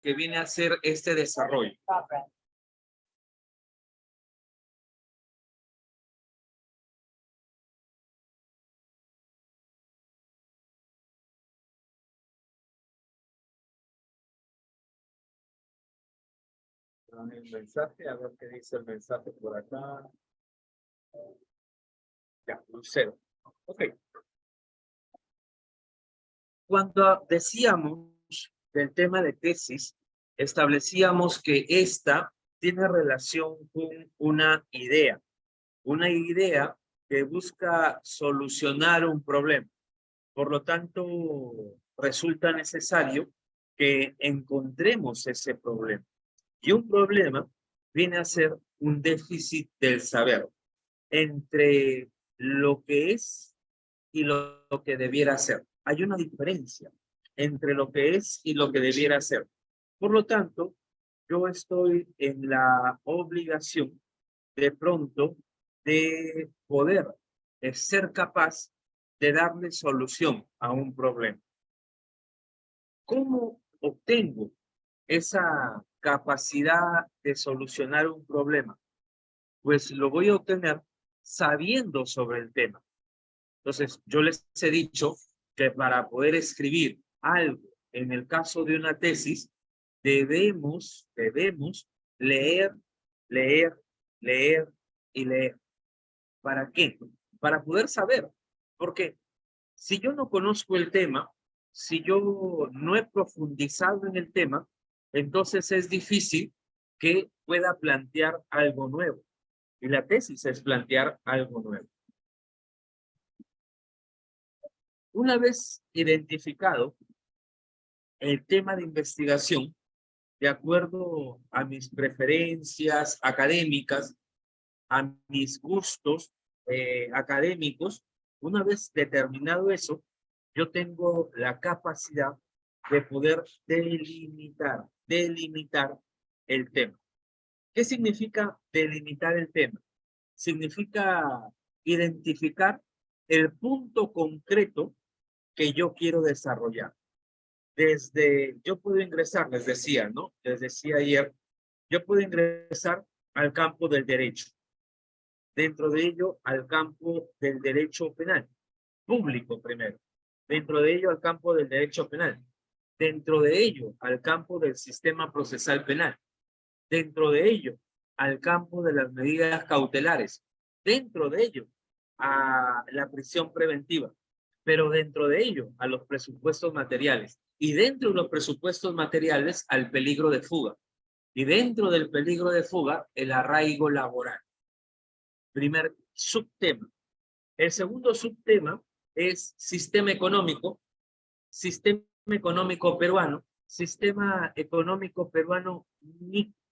que viene a ser este desarrollo. El mensaje, a ver qué dice el mensaje por acá. Ya, un 0. Ok. Cuando decíamos del tema de tesis, establecíamos que esta tiene relación con una idea que busca solucionar un problema. Por lo tanto, resulta necesario que encontremos ese problema. Y un problema viene a ser un déficit del saber entre lo que es y lo que debiera ser. Hay una diferencia entre lo que es y lo que debiera ser. Por lo tanto, yo estoy en la obligación de pronto de poder ser capaz de darle solución a un problema. ¿Cómo obtengo esa capacidad de solucionar un problema? Pues lo voy a obtener sabiendo sobre el tema. Entonces, yo les he dicho que para poder escribir algo, en el caso de una tesis, debemos leer, leer, leer y leer. ¿Para qué? Para poder saber. Porque si yo no conozco el tema, si yo no he profundizado en el tema, entonces es difícil que pueda plantear algo nuevo. Y la tesis es plantear algo nuevo. Una vez identificado el tema de investigación, de acuerdo a mis preferencias académicas, a mis gustos académicos, una vez determinado eso, yo tengo la capacidad de poder delimitar el tema. ¿Qué significa delimitar el tema? Significa identificar el punto concreto que yo quiero desarrollar. Yo puedo ingresar, les decía, ¿no? Les decía ayer, yo puedo ingresar al campo del derecho. Dentro de ello, al campo del derecho penal, público primero. Dentro de ello, al campo del derecho penal. Dentro de ello, al campo del sistema procesal penal. Dentro de ello, al campo de las medidas cautelares. Dentro de ello, a la prisión preventiva. Pero dentro de ello, a los presupuestos materiales. Y dentro de los presupuestos materiales, al peligro de fuga. Y dentro del peligro de fuga, el arraigo laboral. Primer subtema. El segundo subtema es sistema económico peruano, sistema económico peruano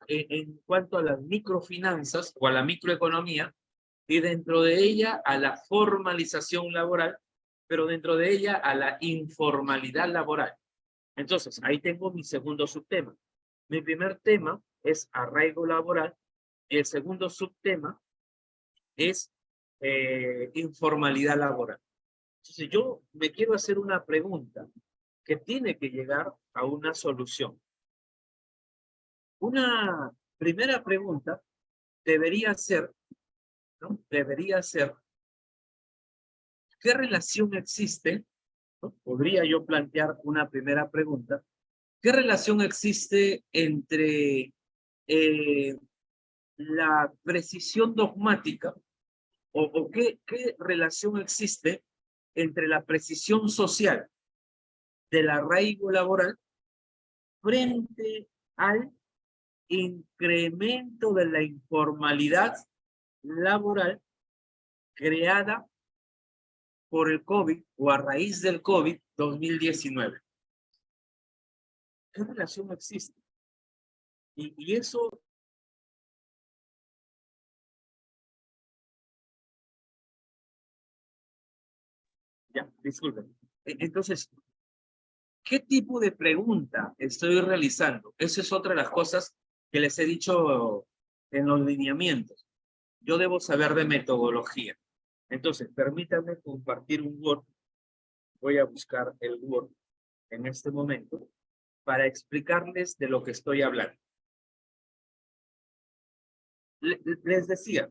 en cuanto a las microfinanzas o a la microeconomía, y dentro de ella a la formalización laboral, pero dentro de ella a la informalidad laboral. Entonces, ahí tengo mi segundo subtema. Mi primer tema es arraigo laboral y el segundo subtema es informalidad laboral. Entonces, yo me quiero hacer una pregunta que tiene que llegar a una solución. Una primera pregunta debería ser, ¿no? Debería ser, ¿qué relación existe? ¿No? Podría yo plantear una primera pregunta. ¿Qué relación existe entre la precisión dogmática o qué relación existe entre la precisión social del arraigo laboral frente al incremento de la informalidad laboral creada por el COVID o a raíz del COVID 2019? ¿Qué relación existe? Y eso... Ya, disculpen. Entonces, ¿qué tipo de pregunta estoy realizando? Esa es otra de las cosas que les he dicho en los lineamientos. Yo debo saber de metodología. Entonces, permítanme compartir un Word. Voy a buscar el Word en este momento para explicarles de lo que estoy hablando. Les decía,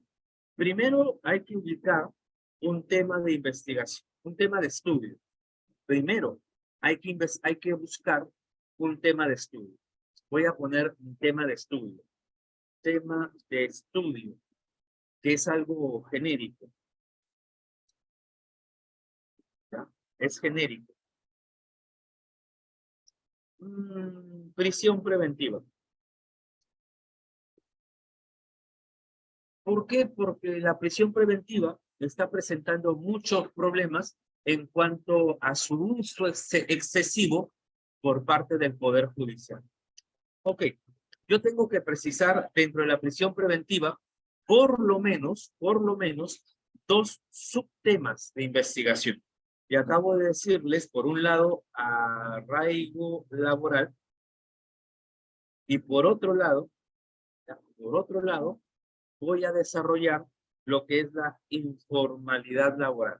primero hay que ubicar un tema de investigación, un tema de estudio. Primero, hay que buscar un tema de estudio. Voy a poner un tema de estudio. Tema de estudio, que es algo genérico. ¿Ya? Es genérico. Prisión preventiva. ¿Por qué? Porque la prisión preventiva está presentando muchos problemas en cuanto a su uso excesivo por parte del Poder Judicial. Ok, yo tengo que precisar dentro de la prisión preventiva por lo menos, dos subtemas de investigación. Y acabo de decirles, por un lado, arraigo laboral, y por otro lado, voy a desarrollar lo que es la informalidad laboral.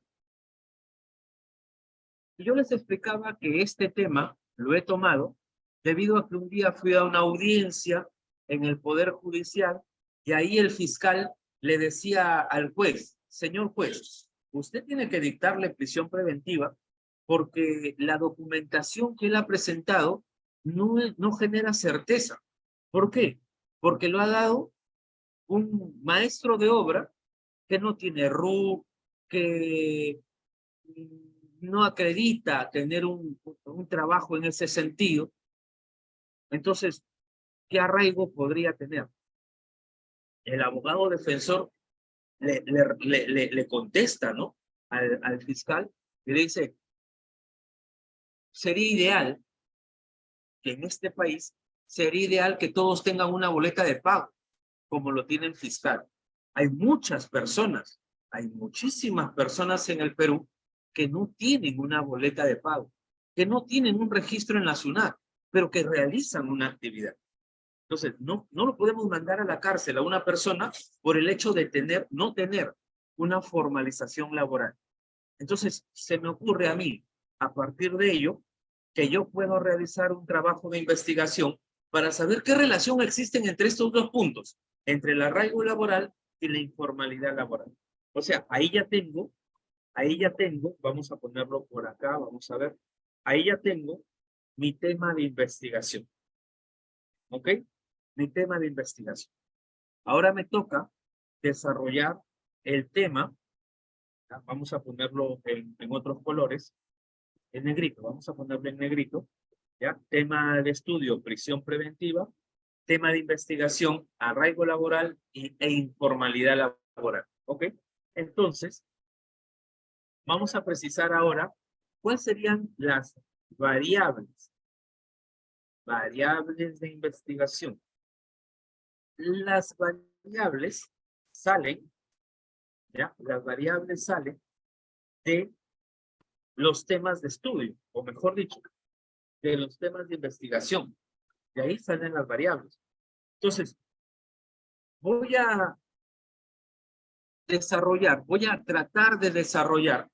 Y yo les explicaba que este tema lo he tomado debido a que un día fui a una audiencia en el Poder Judicial y ahí el fiscal le decía al juez, señor juez, usted tiene que dictarle prisión preventiva porque la documentación que él ha presentado no genera certeza. ¿Por qué? Porque lo ha dado un maestro de obra que no tiene RU, que no acredita tener un trabajo en ese sentido. Entonces, ¿qué arraigo podría tener? El abogado defensor le contesta, ¿no? Al fiscal y le dice, sería ideal que en este país, sería ideal que todos tengan una boleta de pago, como lo tiene el fiscal. Hay muchas personas, hay muchísimas personas en el Perú que no tienen una boleta de pago, que no tienen un registro en la SUNAT, pero que realizan una actividad. Entonces, no lo podemos mandar a la cárcel a una persona por el hecho de no tener una formalización laboral. Entonces, se me ocurre a mí, a partir de ello, que yo puedo realizar un trabajo de investigación para saber qué relación existen entre estos dos puntos, entre el arraigo laboral y la informalidad laboral. O sea, ahí ya tengo, vamos a ponerlo por acá, vamos a ver, ahí ya tengo mi tema de investigación. ¿Ok? Mi tema de investigación. Ahora me toca desarrollar el tema, vamos a ponerlo en otros colores, en negrito, vamos a ponerlo en negrito, ¿ya? Tema de estudio, prisión preventiva, tema de investigación, arraigo laboral e informalidad laboral, ¿ok? Entonces, vamos a precisar ahora cuáles serían las variables de investigación. Las variables salen, ¿ya? Las variables salen de los temas de estudio, o mejor dicho, de los temas de investigación. De ahí salen las variables. Entonces, voy a tratar de desarrollar,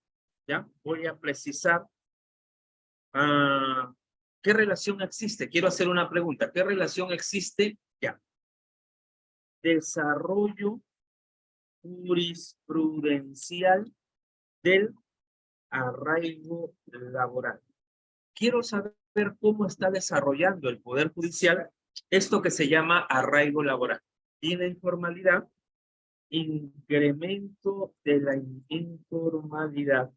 ¿ya? Voy a precisar qué relación existe. Quiero hacer una pregunta. ¿Qué relación existe? Ya. Desarrollo jurisprudencial del arraigo laboral. Quiero saber cómo está desarrollando el Poder Judicial esto que se llama arraigo laboral. Y la informalidad, incremento de la informalidad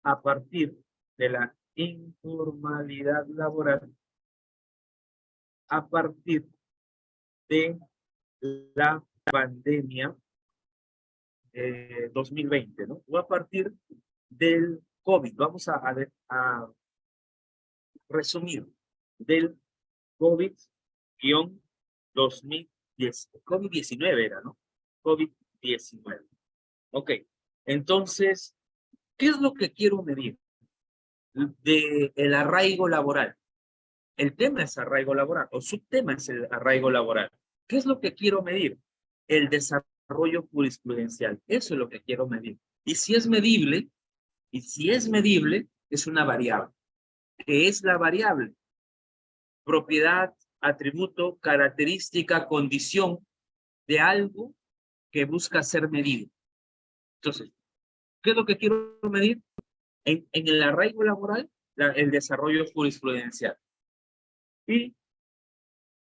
a partir de la informalidad laboral a partir de la pandemia 2020, ¿no? O a partir del COVID. Vamos a resumir del COVID-2010. COVID-19 era, ¿no? COVID-19. Ok. Entonces, ¿qué es lo que quiero medir? El arraigo laboral. El tema es arraigo laboral, o subtema es el arraigo laboral. ¿Qué es lo que quiero medir? El desarrollo jurisprudencial. Eso es lo que quiero medir. Y si es medible, es una variable. ¿Qué es la variable? propiedad, atributo, característica, condición de algo que busca ser medido. Entonces, ¿qué es lo que quiero medir? En el arraigo laboral, el desarrollo jurisprudencial. Y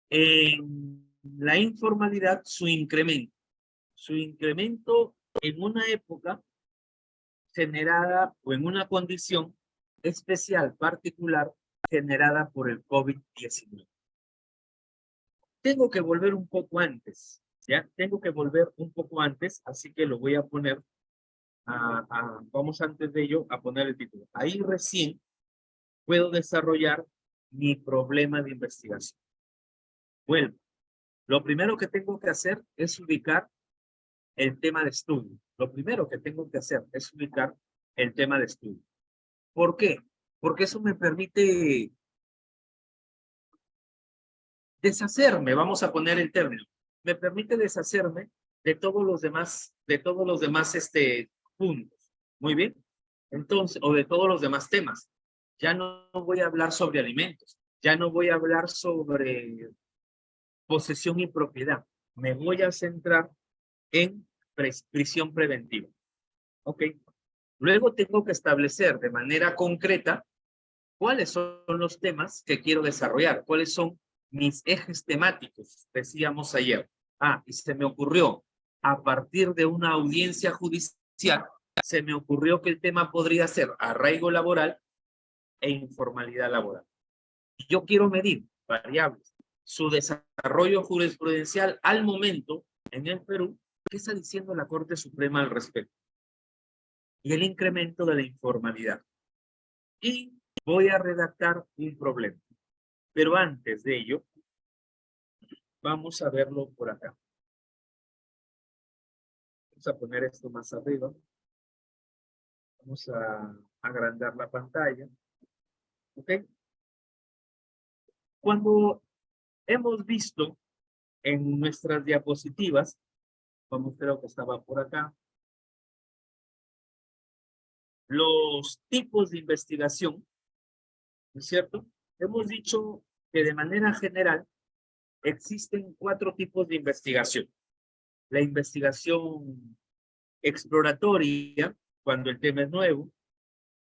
en la informalidad, su incremento. Su incremento en una época generada o en una condición especial, particular, generada por el COVID-19. Tengo que volver un poco antes, ¿ya? Tengo que volver un poco antes, así que lo voy a poner, vamos antes de ello a poner el título. Ahí recién puedo desarrollar mi problema de investigación. Vuelvo. Lo primero que tengo que hacer es ubicar el tema de estudio. Lo primero que tengo que hacer es ubicar el tema de estudio. ¿Por qué? Porque eso me permite deshacerme, vamos a poner el término, me permite deshacerme de todos los demás puntos. Muy bien. Entonces, o de todos los demás temas. Ya no voy a hablar sobre alimentos, ya no voy a hablar sobre posesión y propiedad. Me voy a centrar en prisión preventiva. Ok. Luego tengo que establecer de manera concreta cuáles son los temas que quiero desarrollar, cuáles son mis ejes temáticos, decíamos ayer. Y se me ocurrió, a partir de una audiencia judicial, se me ocurrió que el tema podría ser arraigo laboral e informalidad laboral. Y yo quiero medir variables, su desarrollo jurisprudencial al momento en el Perú, ¿qué está diciendo la Corte Suprema al respecto? Y el incremento de la informalidad. Y voy a redactar un problema. Pero antes de ello, vamos a verlo por acá. Vamos a poner esto más arriba. Vamos a agrandar la pantalla. ¿Ok? Cuando hemos visto en nuestras diapositivas, como creo que estaba por acá, los tipos de investigación, ¿no es cierto? Hemos dicho que de manera general existen 4 tipos de investigación. La investigación exploratoria, cuando el tema es nuevo.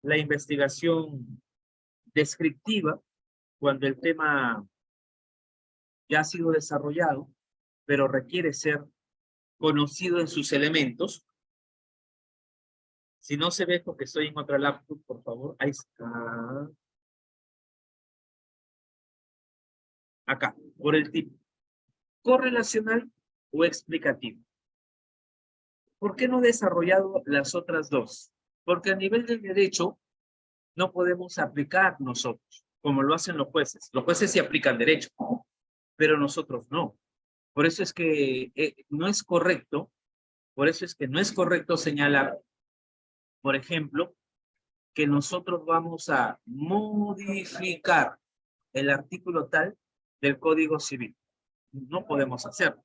La investigación descriptiva, cuando el tema ya ha sido desarrollado, pero requiere ser conocido en sus elementos. Si no se ve porque estoy en otra laptop, por favor, ahí está. Acá, por el tipo. Correlacional o explicativo. ¿Por qué no he desarrollado las otras dos? Porque a nivel del derecho no podemos aplicar nosotros, como lo hacen los jueces. Los jueces sí aplican derecho, pero nosotros no. Por eso es que no es correcto, señalar, por ejemplo, que nosotros vamos a modificar el artículo tal del Código Civil. No podemos hacerlo.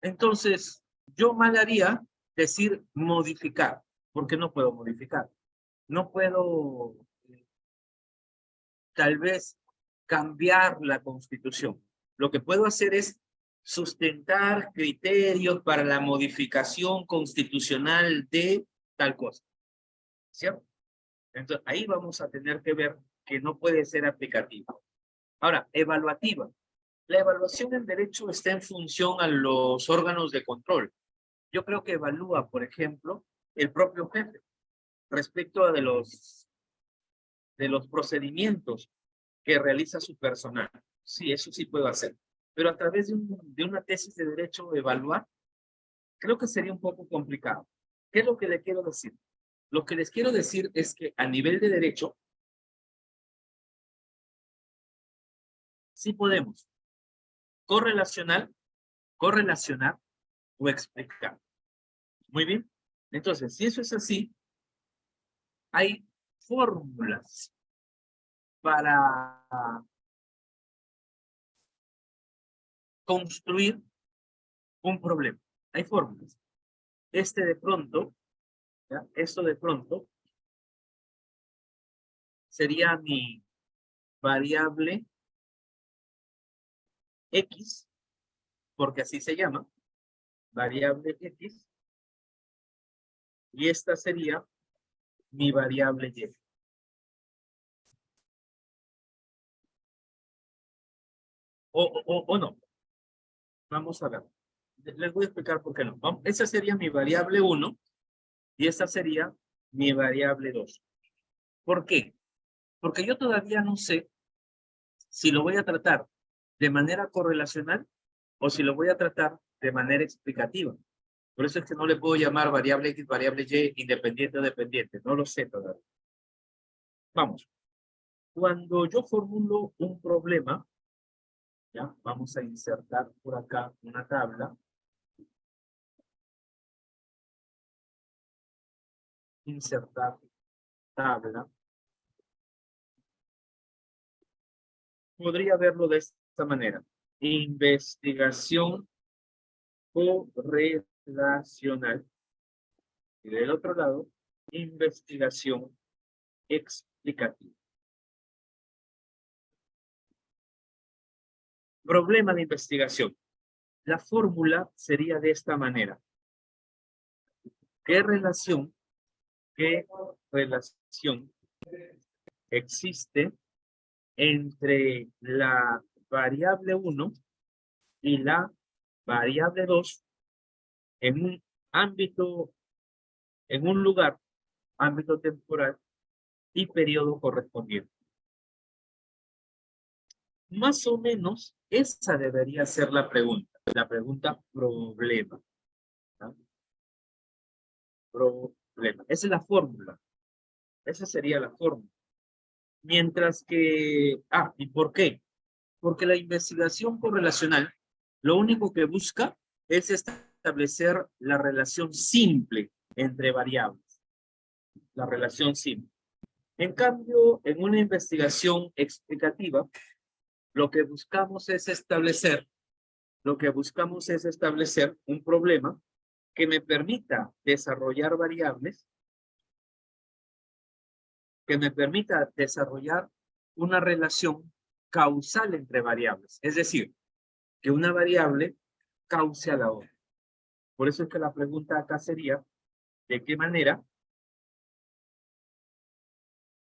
Entonces, yo mal haría decir modificar, porque no puedo modificar. No puedo, tal vez, cambiar la Constitución. Lo que puedo hacer es sustentar criterios para la modificación constitucional de tal cosa. ¿Cierto? Entonces, ahí vamos a tener que ver que no puede ser aplicativa. Ahora, evaluativa. La evaluación en derecho está en función a los órganos de control. Yo creo que evalúa, por ejemplo, el propio jefe respecto a de los procedimientos que realiza su personal. Sí, eso sí puedo hacer. Pero a través de una tesis de derecho evaluar, creo que sería un poco complicado. ¿Qué es lo que le quiero decir? Lo que les quiero decir es que a nivel de derecho, sí podemos correlacionar o explicar. Muy bien. Entonces, si eso es así, hay fórmulas para construir un problema. Hay fórmulas. Este de pronto, ¿ya? Esto de pronto sería mi variable X, porque así se llama, variable X, y esta sería mi variable Y. O no. Vamos a ver. Les voy a explicar por qué no. Esa sería mi variable 1 y esta sería mi variable 2. ¿Por qué? Porque yo todavía no sé si lo voy a tratar de manera correlacional o si lo voy a tratar de manera explicativa. Por eso es que no le puedo llamar variable X, variable Y, independiente o dependiente. No lo sé todavía. Vamos. Cuando yo formulo un problema, ya, vamos a insertar por acá una tabla. Insertar tabla. Podría verlo de esta manera. Investigación correlacional. Y del otro lado, investigación explicativa. Problema de investigación. La fórmula sería de esta manera. ¿Qué relación existe entre la variable 1 y la variable 2 en un ámbito, en un lugar, ámbito temporal y periodo correspondiente? Más o menos, esa debería ser la pregunta problema. ¿No? Problema. Esa es la fórmula. Esa sería la fórmula. Mientras que, ¿y por qué? Porque la investigación correlacional lo único que busca es establecer la relación simple entre variables. La relación simple. En cambio, en una investigación explicativa, lo que buscamos es establecer un problema que me permita desarrollar variables, que me permita desarrollar una relación causal entre variables. Es decir, que una variable cause a la otra. Por eso es que la pregunta acá sería, ¿de qué manera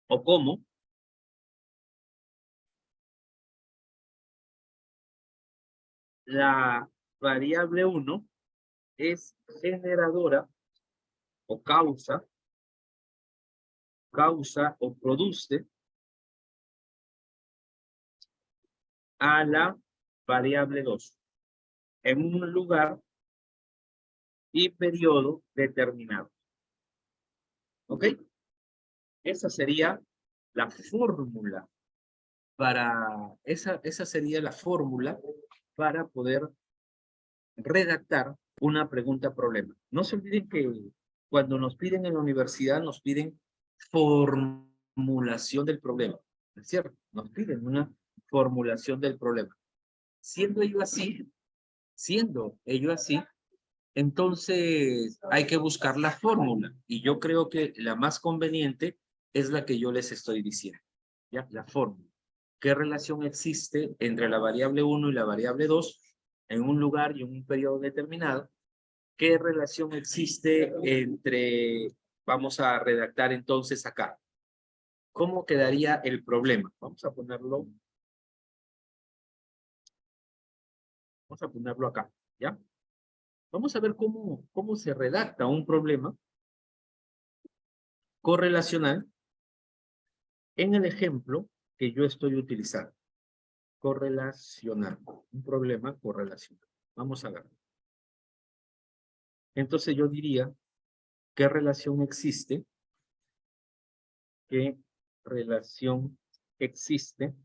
o cómo la variable 1 es generadora o causa o produce a la variable 2 en un lugar y periodo determinado? ¿Ok? Esa sería la fórmula esa sería la fórmula para poder redactar una pregunta problema. No se olviden que cuando nos piden en la universidad, nos piden formulación del problema. ¿Es cierto? Nos piden una formulación del problema. Siendo ello así, entonces hay que buscar la fórmula. Y yo creo que la más conveniente es la que yo les estoy diciendo. ¿Ya? La fórmula. ¿Qué relación existe entre la variable 1 y la variable 2 en un lugar y en un periodo determinado? ¿Qué relación existe entre, vamos a redactar entonces acá? ¿Cómo quedaría el problema? Vamos a ponerlo acá, ¿ya? Vamos a ver cómo se redacta un problema correlacional en el ejemplo que yo estoy utilizando. Correlacional, un problema correlacional. Vamos a ver. Entonces yo diría, ¿qué relación existe? ¿Qué relación existe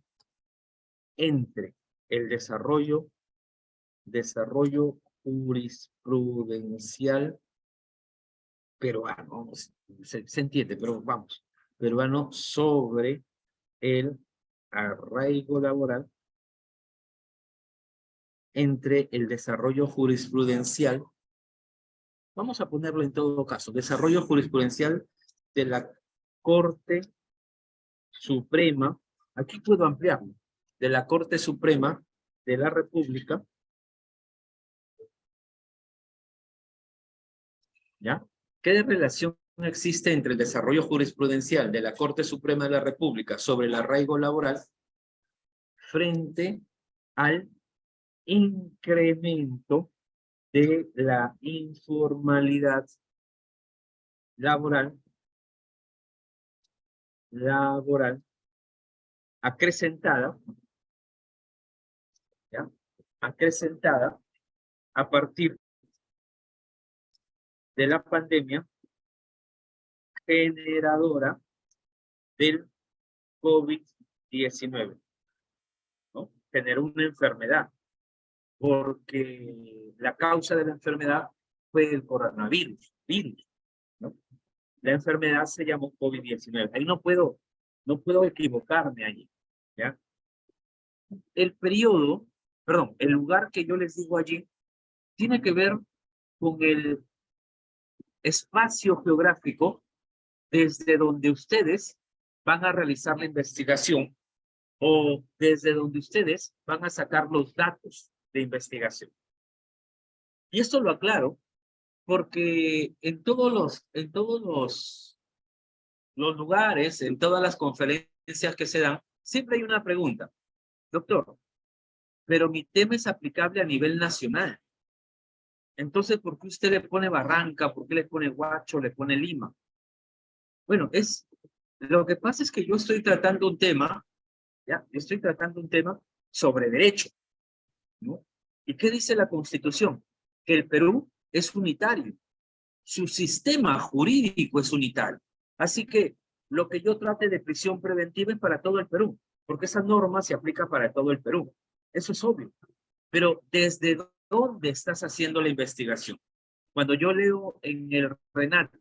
entre el desarrollo jurisprudencial peruano? Se entiende, pero vamos, peruano sobre el arraigo laboral entre el desarrollo jurisprudencial, vamos a ponerlo en todo caso, desarrollo jurisprudencial de la Corte Suprema, aquí puedo ampliarlo, de la Corte Suprema de la República, ¿ya? ¿Qué relación existe entre el desarrollo jurisprudencial de la Corte Suprema de la República sobre el arraigo laboral frente al incremento de la informalidad laboral acrecentada, ¿ya? Acrecentada a partir de la pandemia generadora del COVID-19, ¿no? Generó una enfermedad, porque la causa de la enfermedad fue el coronavirus, ¿no? La enfermedad se llamó COVID-19. Ahí no puedo equivocarme allí, ¿ya? El periodo, perdón, el lugar que yo les digo allí, tiene que ver con el espacio geográfico desde donde ustedes van a realizar la investigación o desde donde ustedes van a sacar los datos de investigación. Y esto lo aclaro porque en todos los lugares, en todas las conferencias que se dan, siempre hay una pregunta. Doctor, pero mi tema es aplicable a nivel nacional. Entonces, ¿por qué usted le pone Barranca? ¿Por qué le pone Huacho? ¿Le pone Lima? Bueno, lo que pasa es que yo estoy tratando un tema, ¿ya? Yo estoy tratando un tema sobre derecho, ¿no? ¿Y qué dice la Constitución? Que el Perú es unitario. Su sistema jurídico es unitario. Así que lo que yo trate de prisión preventiva es para todo el Perú, porque esa norma se aplica para todo el Perú. Eso es obvio. Pero ¿desde dónde estás haciendo la investigación? Cuando yo leo en el RENAT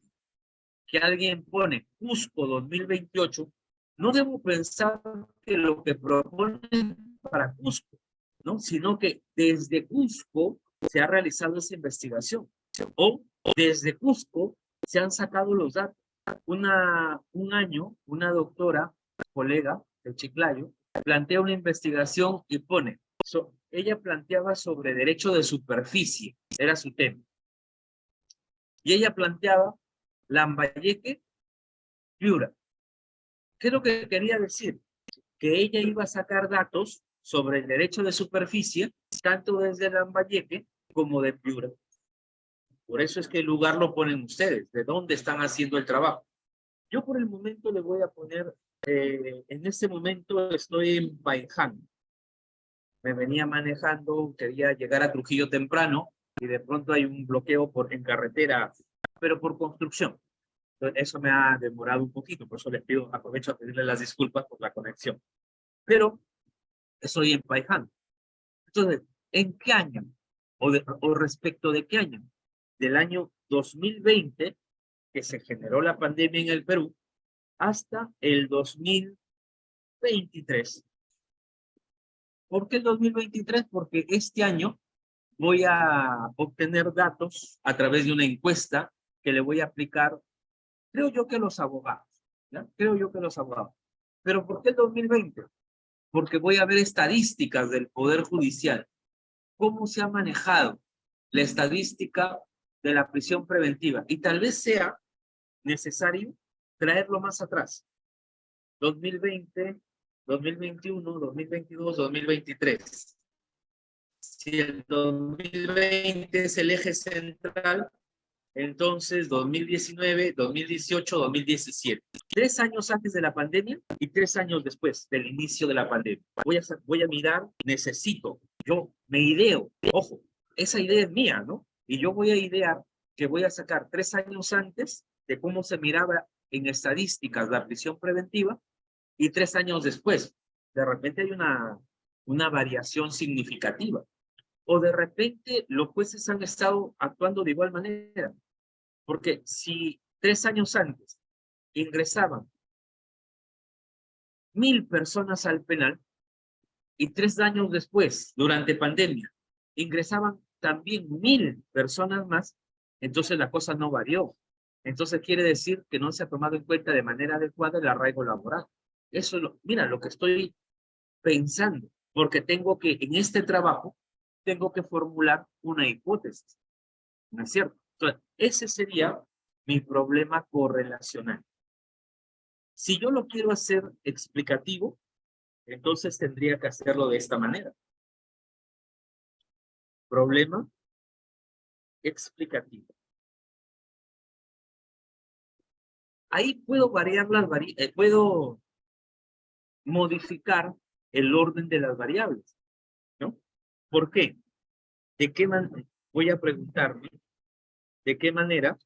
que alguien pone Cusco 2028, no debo pensar que lo que proponen para Cusco, ¿no? Sino que desde Cusco se ha realizado esa investigación. O desde Cusco se han sacado los datos. Un año, una doctora, colega de Chiclayo, plantea una investigación y pone, ella planteaba sobre derecho de superficie, era su tema. Y ella planteaba Lambayeque, Piura. ¿Qué es lo que quería decir? Que ella iba a sacar datos sobre el derecho de superficie, tanto desde Lambayeque como de Piura. Por eso es que el lugar lo ponen ustedes, de dónde están haciendo el trabajo. Yo por el momento le voy a poner, en este momento estoy en Paiján. Me venía manejando, quería llegar a Trujillo temprano y de pronto hay un bloqueo en carretera, pero por construcción. Entonces, eso me ha demorado un poquito, por eso les pido, aprovecho a pedirle las disculpas por la conexión. Pero estoy en Paiján. Entonces, ¿en qué año? O respecto de qué año? Del año 2020, que se generó la pandemia en el Perú, hasta el 2023. ¿Por qué el 2023? Porque este año voy a obtener datos a través de una encuesta que le voy a aplicar, creo yo que los abogados, ¿ya? Creo yo que los abogados. ¿Pero por qué el 2020? Porque voy a ver estadísticas del Poder Judicial. ¿Cómo se ha manejado la estadística de la prisión preventiva? Y tal vez sea necesario traerlo más atrás. 2020, 2021, 2022, 2023. Si el 2020 es el eje central, entonces 2019, 2018, 2017. 3 años antes de la pandemia y 3 años después del inicio de la pandemia. Voy a mirar, yo me ideo, ojo, esa idea es mía, ¿no? Y yo voy a idear que voy a sacar 3 años antes de cómo se miraba en estadísticas la prisión preventiva y 3 años después. De repente hay una variación significativa. O de repente los jueces han estado actuando de igual manera. Porque si 3 años antes ingresaban 1,000 personas al penal y 3 años después, durante pandemia, ingresaban también 1000 personas más, entonces la cosa no varió. Entonces quiere decir que no se ha tomado en cuenta de manera adecuada el arraigo laboral. Eso es mira, lo que estoy pensando, porque tengo que, en este trabajo, tengo que formular una hipótesis, ¿no es cierto? Entonces, ese sería mi problema correlacional. Si yo lo quiero hacer explicativo, entonces tendría que hacerlo de esta manera. Problema explicativo. Ahí puedo variar puedo modificar el orden de las variables, ¿no? ¿Por qué? ¿De qué manera? Voy a preguntarme, ¿de qué manera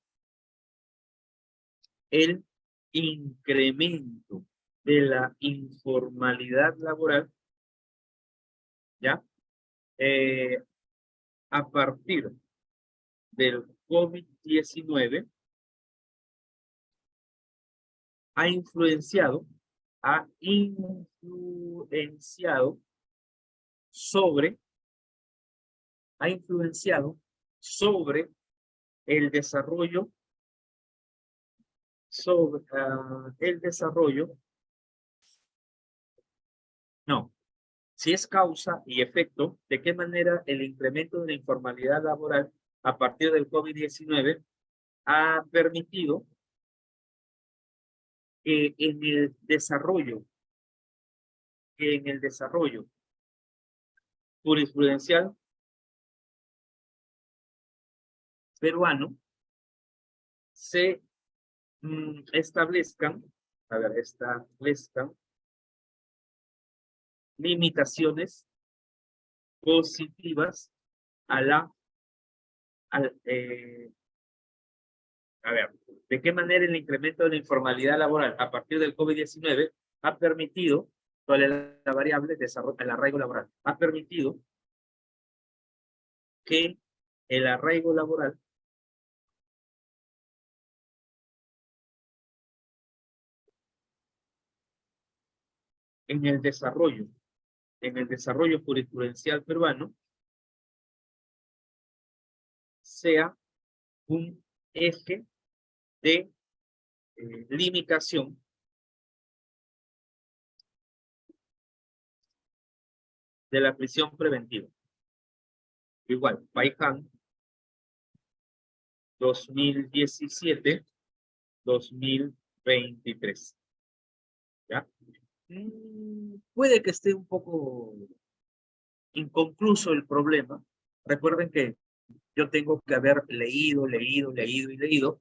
el incremento de la informalidad laboral, ¿ya? A partir del COVID-19 ha influenciado sobre el desarrollo, no, si es causa y efecto, de qué manera el incremento de la informalidad laboral a partir del COVID-19 ha permitido que en el desarrollo jurisprudencial peruano se establezcan limitaciones positivas a ¿de qué manera el incremento de la informalidad laboral a partir del COVID-19 ha permitido, cuál es la variable, el arraigo laboral, ha permitido que el arraigo laboral en el desarrollo jurisprudencial peruano sea un eje de limitación de la prisión preventiva. Igual, Paiján 2017-2023. ¿Ya? Puede que esté un poco inconcluso el problema. Recuerden que yo tengo que haber leído,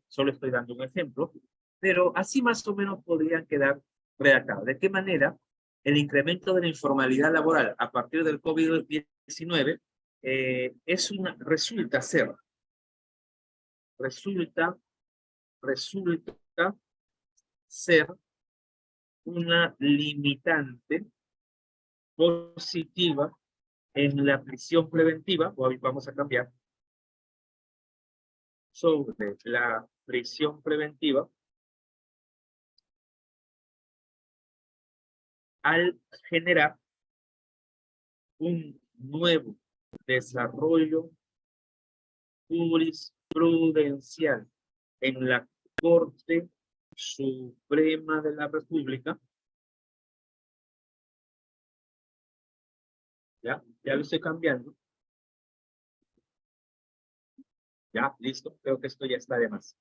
solo estoy dando un ejemplo, pero así más o menos podrían quedar redactados. ¿De qué manera el incremento de la informalidad laboral a partir del COVID-19 resulta ser una limitante positiva en la prisión preventiva, hoy vamos a cambiar, sobre la prisión preventiva al generar un nuevo desarrollo jurisprudencial en la Corte Suprema de la República. Ya lo estoy cambiando. Ya, listo. Creo que esto ya está de más.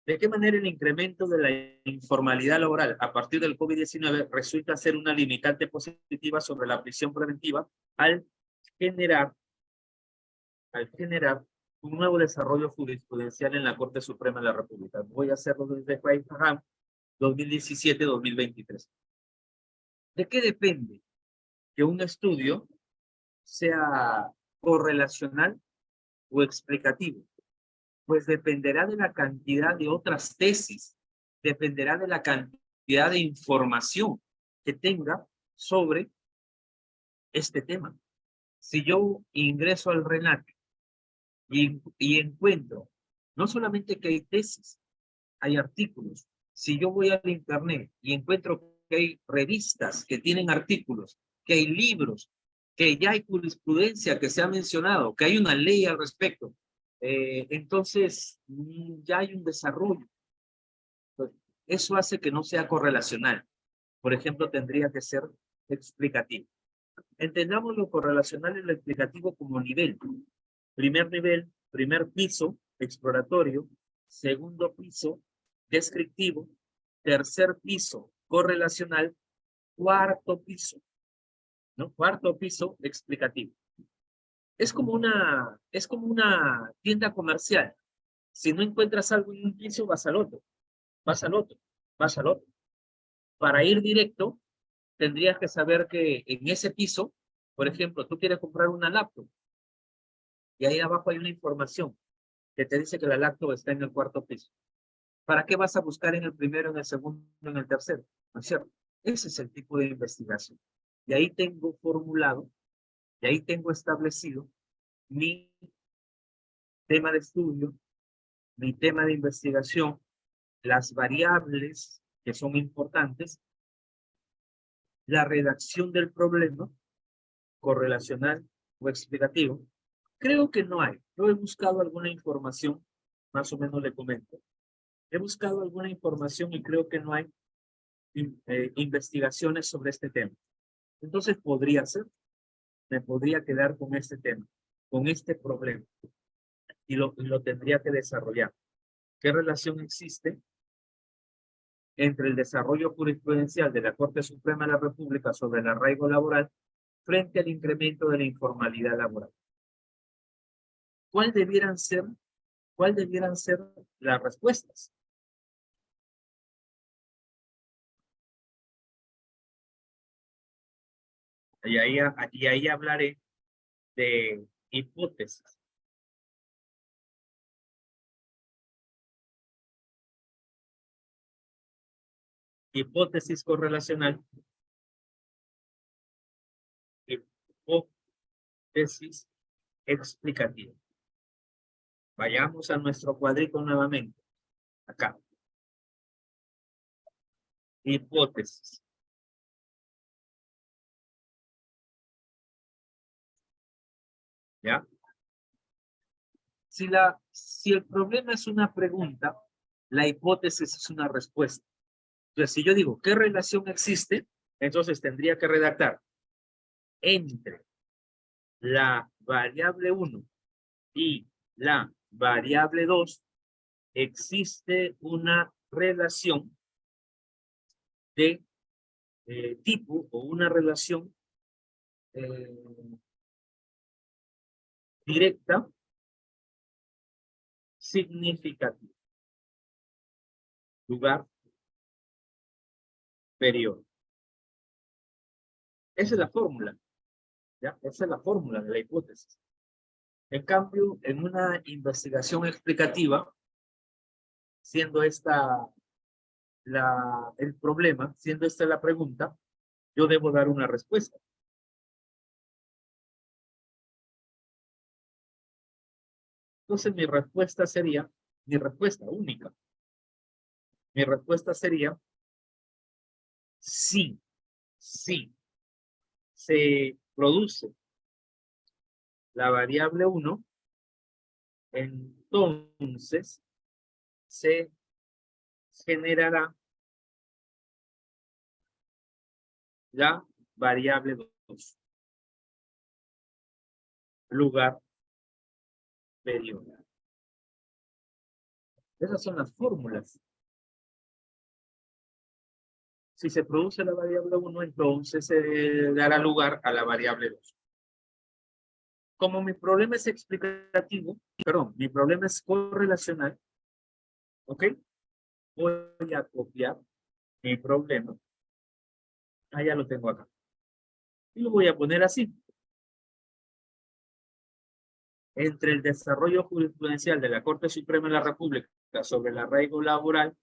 ¿De qué manera el incremento de la informalidad laboral a partir del COVID-19 resulta ser una limitante positiva sobre la prisión preventiva al generar un nuevo desarrollo jurisprudencial en la Corte Suprema de la República? Voy a hacerlo desde Paiján 2017-2023. ¿De qué depende que un estudio sea correlacional o explicativo? Pues dependerá de la cantidad de otras tesis, dependerá de la cantidad de información que tenga sobre este tema. Si yo ingreso al RENAC y encuentro no solamente que hay tesis, hay artículos. Si yo voy al internet y encuentro que hay revistas que tienen artículos, que hay libros que ya hay jurisprudencia que se ha mencionado, que hay una ley al respecto. Entonces, ya hay un desarrollo. Entonces, eso hace que no sea correlacional. Por ejemplo, tendría que ser explicativo. Entendamos lo correlacional y lo explicativo como nivel. Primer nivel, primer piso, exploratorio. Segundo piso, descriptivo. Tercer piso, correlacional. Cuarto piso, ¿no? Cuarto piso, explicativo. Es como una tienda comercial. Si no encuentras algo en un piso, vas al otro, vas al otro, vas al otro. Para ir directo, tendrías que saber que en ese piso, por ejemplo, tú quieres comprar una laptop y ahí abajo hay una información que te dice que la laptop está en el cuarto piso. ¿Para qué vas a buscar en el primero, en el segundo, en el tercero? ¿No es cierto? Ese es el tipo de investigación. Y ahí tengo formulado, y ahí tengo establecido mi tema de estudio, mi tema de investigación, las variables que son importantes, la redacción del problema, correlacional o explicativo. Creo que no hay. Yo he buscado alguna información, más o menos le comento. He buscado alguna información y creo que no hay investigaciones sobre este tema. Entonces podría ser, me podría quedar con este tema, con este problema, y lo tendría que desarrollar. ¿Qué relación existe entre el desarrollo jurisprudencial de la Corte Suprema de la República sobre el arraigo laboral frente al incremento de la informalidad laboral? ¿Cuál debieran ser las respuestas? Y ahí hablaré de hipótesis. Hipótesis correlacional, hipótesis explicativa. Vayamos a nuestro cuadrito nuevamente. Acá. Hipótesis. ¿Ya? Si el problema es una pregunta, la hipótesis es una respuesta. Entonces, si yo digo, ¿qué relación existe? Entonces tendría que redactar entre la variable 1 y la variable 2 existe una relación de tipo o una relación directa significativa. Lugar, periodo. Esa es la fórmula. ¿Ya? Esa es la fórmula de la hipótesis. En cambio, en una investigación explicativa, siendo esta el problema, siendo esta la pregunta, yo debo dar una respuesta. Entonces mi respuesta sería, mi respuesta única, mi respuesta sería sí, sí, se produce la variable 1, entonces se generará la variable 2. Lugar, periodo. Esas son las fórmulas. Si se produce la variable 1, entonces se dará lugar a la variable 2. Como mi problema es explicativo, perdón, mi problema es correlacional, ¿ok? Voy a copiar mi problema. Ah, ya lo tengo acá. Y lo voy a poner así. Entre el desarrollo jurisprudencial de la Corte Suprema de la República sobre el arraigo laboral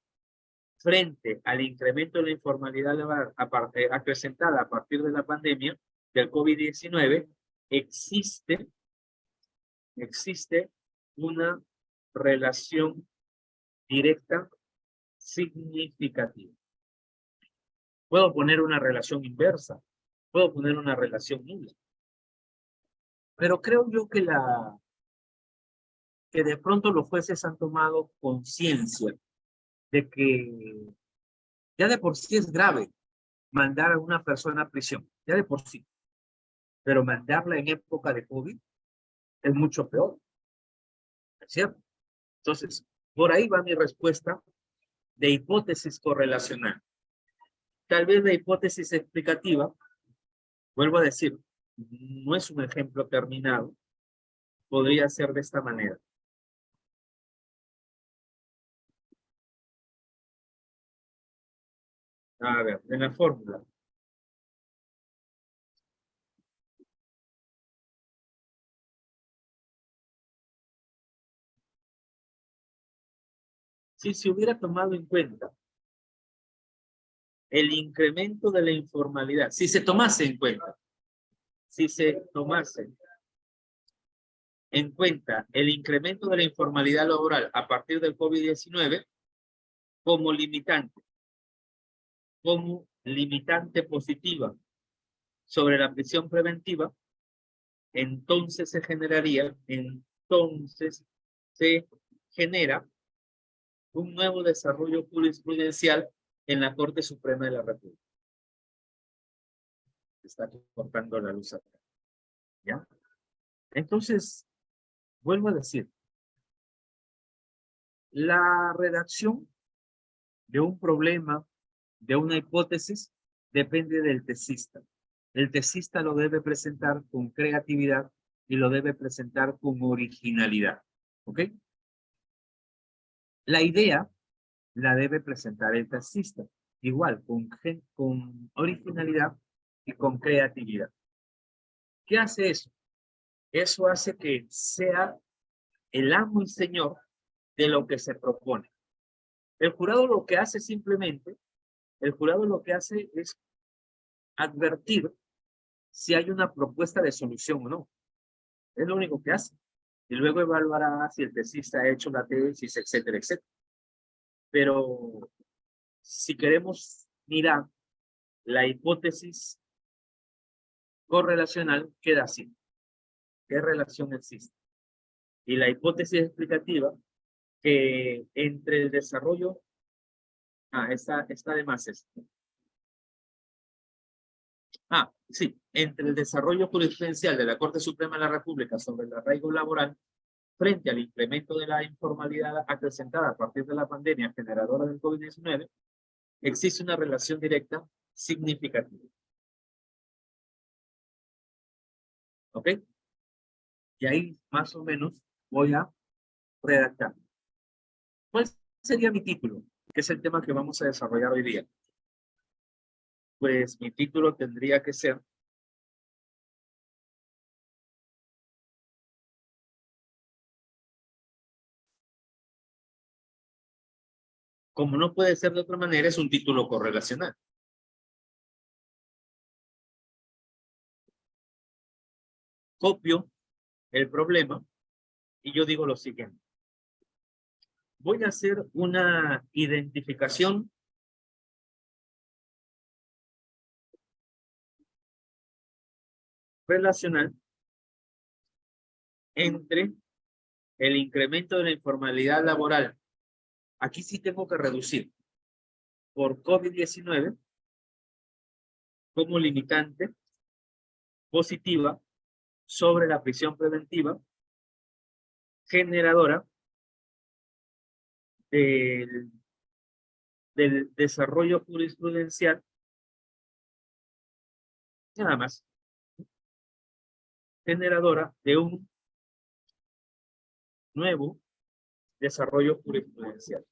frente al incremento de la informalidad laboral acrecentada a partir de la pandemia del COVID-19, existe una relación directa significativa. Puedo poner una relación inversa, puedo poner una relación nula. Pero creo yo que de pronto los jueces han tomado conciencia de que ya de por sí es grave mandar a una persona a prisión, ya de por sí, pero mandarla en época de COVID es mucho peor, ¿es cierto? Entonces, por ahí va mi respuesta de hipótesis correlacional. Tal vez la hipótesis explicativa, vuelvo a decir, no es un ejemplo terminado, podría ser de esta manera. A ver, en la fórmula. Si se hubiera tomado en cuenta el incremento de la informalidad, si se tomase en cuenta, si se tomase en cuenta el incremento de la informalidad laboral a partir del COVID-19 como limitante positiva sobre la prisión preventiva, entonces se genera un nuevo desarrollo jurisprudencial en la Corte Suprema de la República. Está cortando la luz acá, ¿ya? Entonces, vuelvo a decir, la redacción de un problema, de una hipótesis, depende del tesista. El tesista lo debe presentar con creatividad y lo debe presentar con originalidad, ¿ok? La idea la debe presentar el tesista, igual, con originalidad y con creatividad. ¿Qué hace eso? Eso hace que sea el amo y señor de lo que se propone. El jurado lo que hace simplemente, el jurado lo que hace es advertir si hay una propuesta de solución o no. Es lo único que hace. Y luego evaluará si el tesista ha hecho la tesis, etcétera, etcétera. Pero si queremos mirar la hipótesis correlacional, queda así. ¿Qué relación existe? Y la hipótesis explicativa, que entre el desarrollo, está de más esto. Sí, entre el desarrollo jurisprudencial de la Corte Suprema de la República sobre el arraigo laboral frente al incremento de la informalidad acrecentada a partir de la pandemia generadora del COVID-19, existe una relación directa significativa. ¿Ok? Y ahí más o menos voy a redactar. ¿Cuál sería mi título? Que es el tema que vamos a desarrollar hoy día. Pues mi título tendría que ser como no puede ser de otra manera, es un título correlacional. Copio el problema y yo digo lo siguiente. Voy a hacer una identificación relacional entre el incremento de la informalidad laboral. Aquí sí tengo que reducir por COVID-19 como limitante positiva sobre la prisión preventiva generadora del, del desarrollo jurisprudencial, nada más, generadora de un nuevo desarrollo jurisprudencial.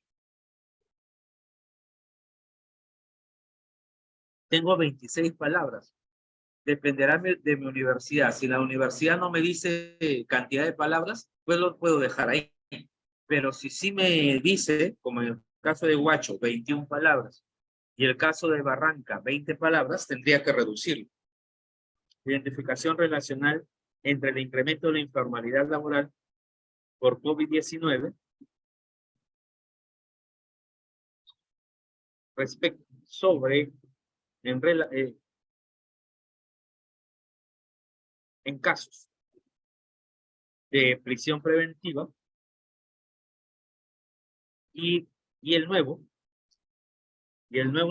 Tengo 26 palabras. Dependerá de mi universidad. Si la universidad no me dice cantidad de palabras, pues lo puedo dejar ahí. Pero si sí me dice, como en el caso de Huacho, 21 palabras, y el caso de Barranca, 20 palabras, tendría que reducirlo. Identificación relacional entre el incremento de la informalidad laboral por COVID-19 respecto sobre en casos. de prisión preventiva y el nuevo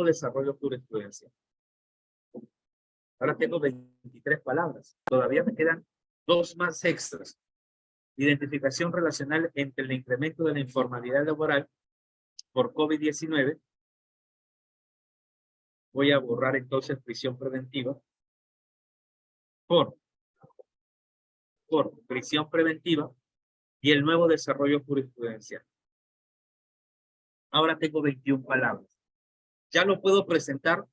desarrollo jurisprudencial. Ahora tengo 23 palabras. Todavía me quedan 2 más extras. Identificación relacional entre el incremento de la informalidad laboral por COVID-19. Voy a borrar entonces prisión preventiva por prisión preventiva y el nuevo desarrollo jurisprudencial. Ahora tengo 21 palabras. Ya lo puedo presentar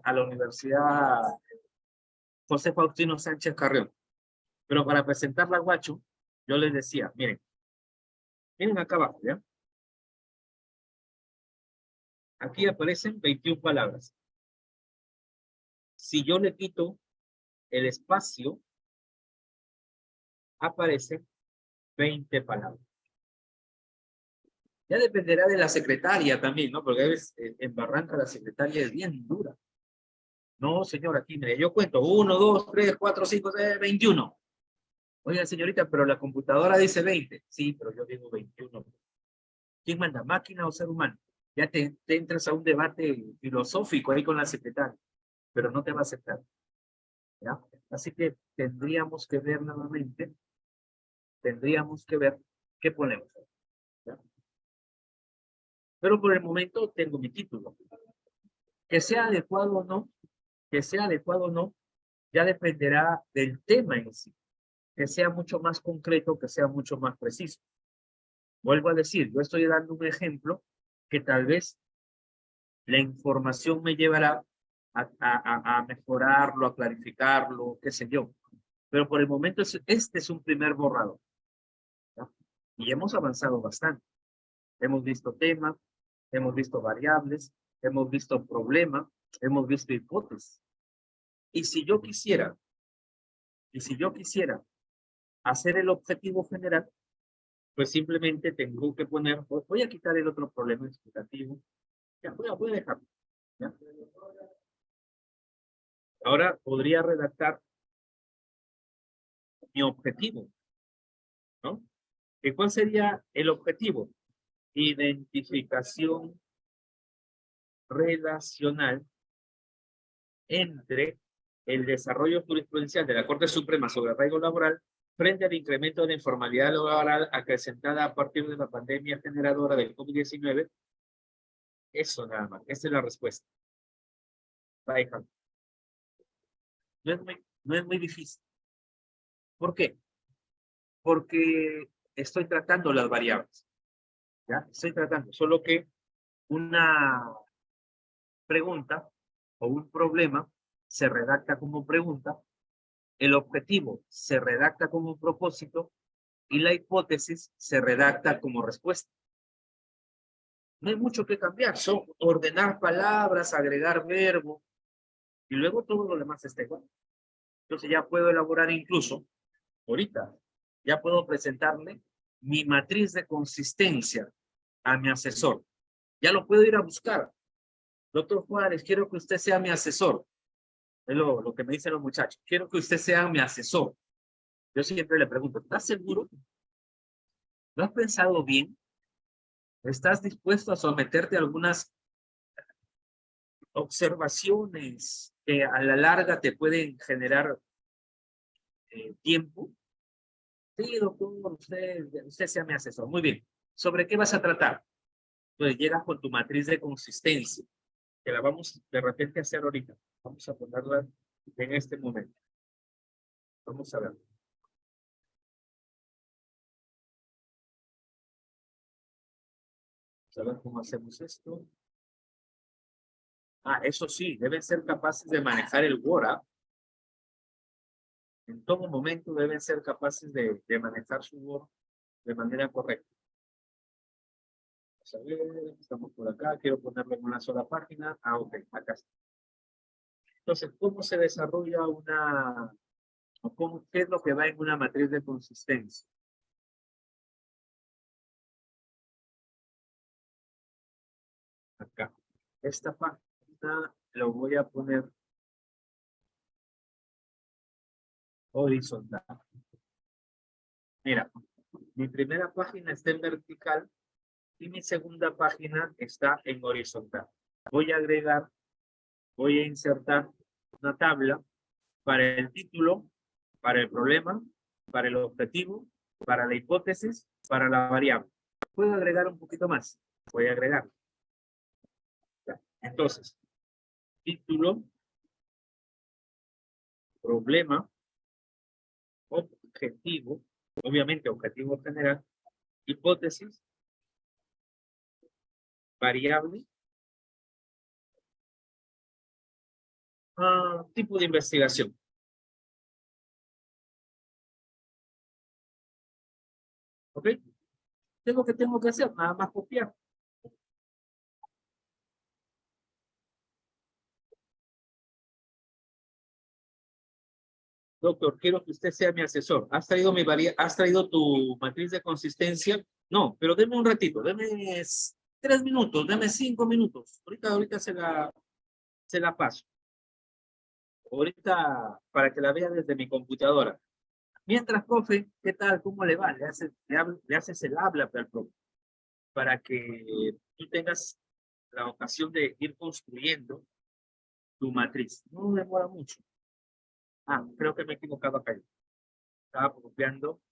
a la Universidad José Faustino Sánchez Carrión. Pero para presentarla a Guacho, yo les decía, miren acá abajo, ¿ya? Aquí aparecen 21 palabras. Si yo le quito el espacio, aparecen 20 palabras. Ya dependerá de la secretaria también, ¿no? Porque a veces en Barranca la secretaria es bien dura. No, señor, aquí, mire, yo cuento 1, 2, 3, 4, 5, 6, 21. Oiga, señorita, pero la computadora dice 20. Sí, pero yo digo 21. ¿Quién manda, máquina o ser humano? Ya te entras a un debate filosófico ahí con la secretaria, pero no te va a aceptar. ¿Ya? Así que tendríamos que ver nuevamente, qué ponemos. ¿Ya? Pero por el momento tengo mi título. Que sea adecuado o no, ya dependerá del tema en sí. Que sea mucho más concreto, que sea mucho más preciso. Vuelvo a decir, yo estoy dando un ejemplo que tal vez la información me llevará a mejorarlo, a clarificarlo, qué sé yo. Pero por el momento este es un primer borrador. ¿Ya? Y hemos avanzado bastante. Hemos visto temas, hemos visto variables, hemos visto problemas, hemos visto hipótesis. Y si yo quisiera hacer el objetivo general, pues simplemente tengo que poner, voy a quitar el otro problema explicativo. Ya, voy a dejarlo. ¿Ya? Ahora podría redactar mi objetivo, ¿no? ¿Y cuál sería el objetivo? Identificación relacional entre el desarrollo jurisprudencial de la Corte Suprema sobre arraigo laboral frente al incremento de la informalidad laboral acrecentada a partir de la pandemia generadora del COVID-19. Eso nada más, esa es la respuesta. No es muy difícil. ¿Por qué? Porque estoy tratando las variables. ¿Ya? Estoy tratando, solo que una pregunta o un problema se redacta como pregunta, el objetivo se redacta como propósito y la hipótesis se redacta como respuesta. No hay mucho que cambiar, son ordenar palabras, agregar verbo y luego todo lo demás está igual. Entonces ya puedo elaborar incluso, ahorita, ya puedo presentarle mi matriz de consistencia a mi asesor. Ya lo puedo ir a buscar. Doctor Juárez, quiero que usted sea mi asesor. Es lo que me dicen los muchachos. Quiero que usted sea mi asesor. Yo siempre le pregunto, ¿estás seguro? ¿Lo has pensado bien? ¿Estás dispuesto a someterte a algunas observaciones que a la larga te pueden generar tiempo? Sí, doctor, usted sea mi asesor. Muy bien. ¿Sobre qué vas a tratar? Pues llegas con tu matriz de consistencia, que la vamos de repente a hacer ahorita. Vamos a ponerla en este momento. Vamos a ver. Vamos a ver cómo hacemos esto. Ah, eso sí, deben ser capaces de manejar el Word. ¿Ah? En todo momento deben ser capaces de manejar su Word de manera correcta. Vamos a ver, estamos por acá, quiero ponerlo en una sola página. Ah, ok, acá está. Entonces, ¿cómo se desarrolla qué es lo que va en una matriz de consistencia? Acá. Esta página lo voy a poner horizontal. Mira, mi primera página está en vertical y mi segunda página está en horizontal. Voy a agregar, voy a insertar una tabla para el título, para el problema, para el objetivo, para la hipótesis, para la variable. Puedo agregar un poquito más. Voy a agregar. Entonces, título, problema, objetivo, obviamente objetivo general, hipótesis, variable, tipo de investigación. ¿Ok? Tengo que hacer, nada más copiar. Doctor, quiero que usted sea mi asesor. ¿Has traído tu matriz de consistencia? No, pero deme un ratito, deme 3 minutos, deme 5 minutos. Ahorita se la paso. Ahorita para que la vea desde mi computadora. Mientras, profe, ¿qué tal? ¿Cómo le va? Le haces el habla al profe para que tú tengas la ocasión de ir construyendo tu matriz. No demora mucho. Creo que me he equivocado acá. Estaba copiando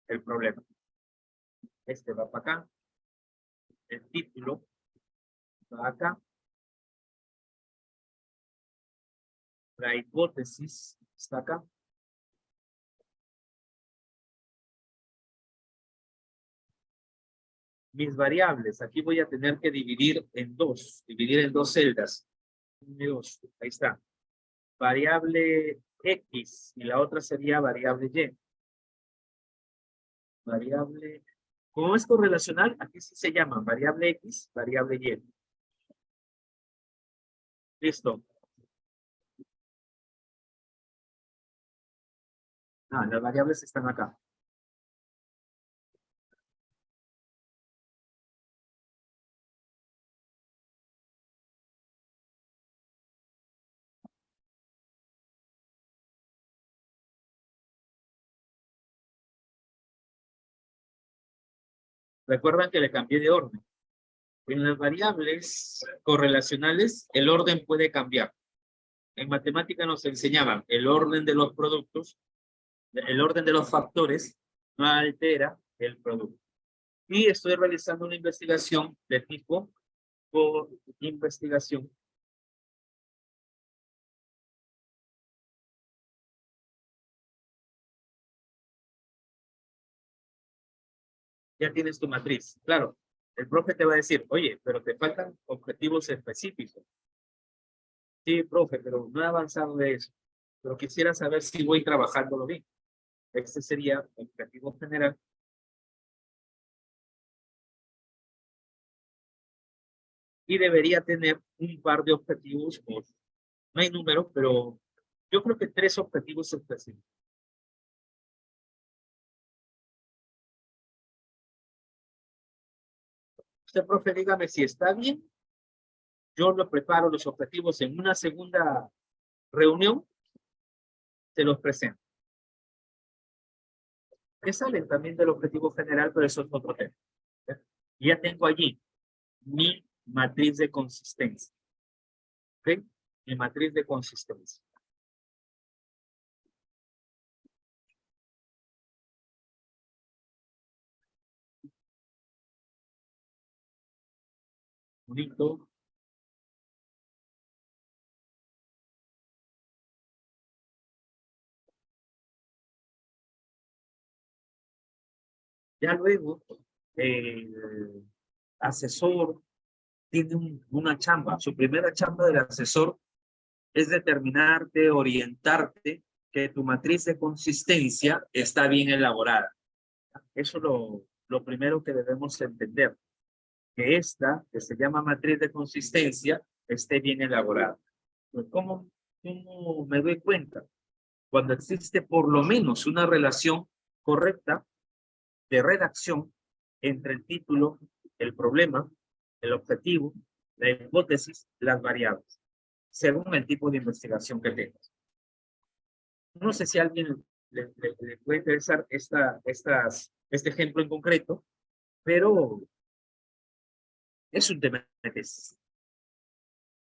el problema. Este va para acá. El título va acá. La hipótesis está acá. Mis variables, aquí voy a tener que dividir en dos celdas. Ahí está. Variable X y la otra sería variable Y. Variable, ¿cómo es correlacional? Aquí sí se llama variable X, variable Y. Listo. Las variables están acá. Recuerdan que le cambié de orden. En las variables correlacionales, el orden puede cambiar. En matemática nos enseñaban el orden de los productos, el orden de los factores no altera el producto. Y estoy realizando una investigación de tipo por investigación. Ya tienes tu matriz. Claro, el profe te va a decir, oye, pero te faltan objetivos específicos. Sí, profe, pero no he avanzado de eso. Pero quisiera saber si voy trabajándolo bien. Este sería el objetivo general. Y debería tener un par de objetivos, no hay números, pero yo creo que 3 objetivos específicos. Usted, profe, dígame si está bien. Yo lo preparo los objetivos en una segunda reunión, se los presento. Que salen también del objetivo general, pero eso es otro tema. Ya tengo allí mi matriz de consistencia. ¿Ok? Mi matriz de consistencia. Bonito. Ya luego, el asesor tiene una chamba. Su primera chamba del asesor es determinarte, orientarte que tu matriz de consistencia está bien elaborada. Eso es lo primero que debemos entender, que esta, que se llama matriz de consistencia, esté bien elaborada. Pues, ¿cómo me doy cuenta? Cuando existe por lo menos una relación correcta de redacción entre el título, el problema, el objetivo, la hipótesis, las variables, según el tipo de investigación que tengas. No sé si alguien le puede interesar este ejemplo en concreto, pero es un tema de tesis.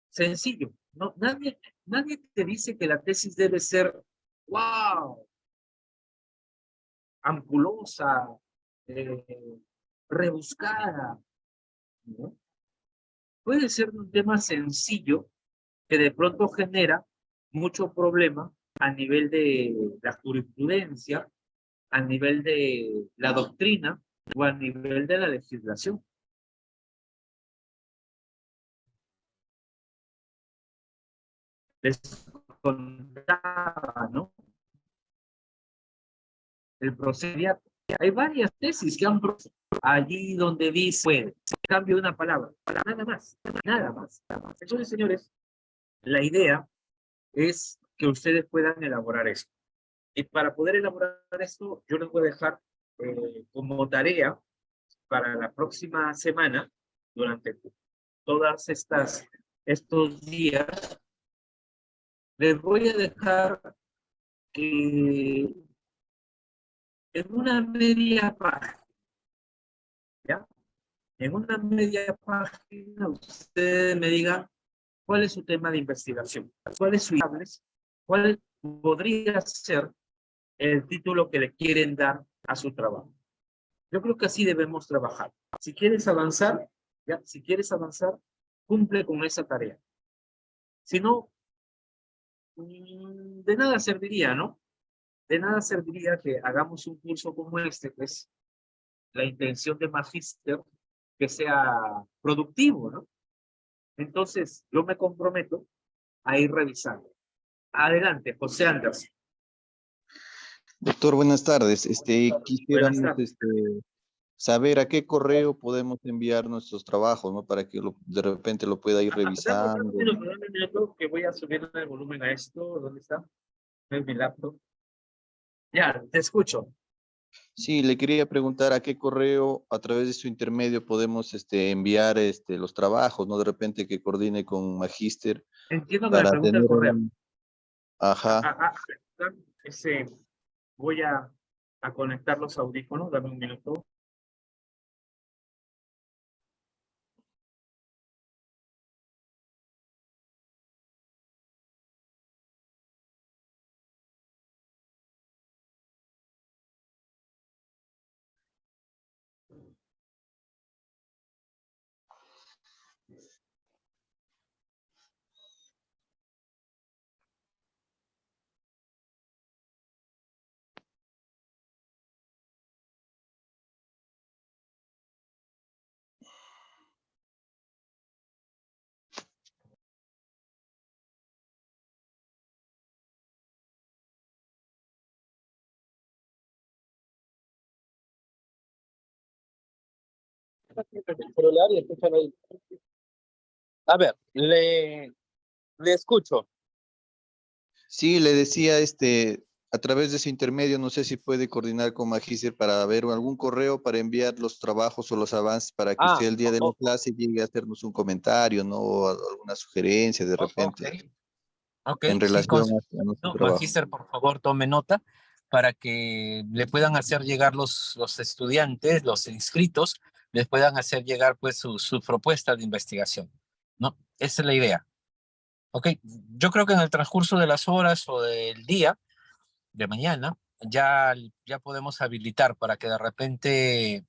Sencillo. No, nadie te dice que la tesis debe ser, wow, ampulosa, rebuscada, ¿no? Puede ser un tema sencillo que de pronto genera mucho problema a nivel de la jurisprudencia, a nivel de la doctrina o a nivel de la legislación. Les contaba, ¿no? El procedimiento. Hay varias tesis que han allí donde dice, puede, cambio una palabra, nada más, nada más. Entonces, señores, la idea es que ustedes puedan elaborar esto. Y para poder elaborar esto, yo les voy a dejar como tarea para la próxima semana, durante todas estos días, les voy a dejar que en una media página, ¿ya? En una media página, ustedes me digan cuál es su tema de investigación, cuál es su cuál podría ser el título que le quieren dar a su trabajo. Yo creo que así debemos trabajar. Si quieres avanzar, ya, si quieres avanzar, cumple con esa tarea. Si no, de nada serviría, ¿no? De nada serviría que hagamos un curso como este, que es la intención de magíster, que sea productivo, ¿no? Entonces, yo me comprometo a ir revisando. Adelante, José Andrés. Doctor, buenas tardes. Buenas Quisiéramos tardes. saber a qué correo podemos enviar nuestros trabajos, ¿no? Para que de repente lo pueda ir Dame revisando. un minuto que voy a subir el volumen a esto. ¿Dónde está? Es mi laptop. Ya, te escucho. Sí, le quería preguntar a qué correo, a través de su intermedio, podemos enviar los trabajos, ¿no? De repente que coordine con Magíster Entiendo que me para pregunta el tener correo. un... Ajá. Ese, voy a conectar los audífonos. Dame un minuto. A ver, le escucho. Sí, le decía, a través de ese intermedio, no sé si puede coordinar con Magíster para ver algún correo para enviar los trabajos o los avances para que usted el día de la clase llegue a hacernos un comentario, ¿no? O alguna sugerencia de repente Ok, en sí, relación a nuestro trabajo. Magíster, por favor, tome nota para que le puedan hacer llegar los estudiantes, los inscritos, les puedan hacer llegar pues su propuesta de investigación, ¿no? Esa es la idea. Ok, yo creo que en el transcurso de las horas o del día de mañana ya podemos habilitar para que de repente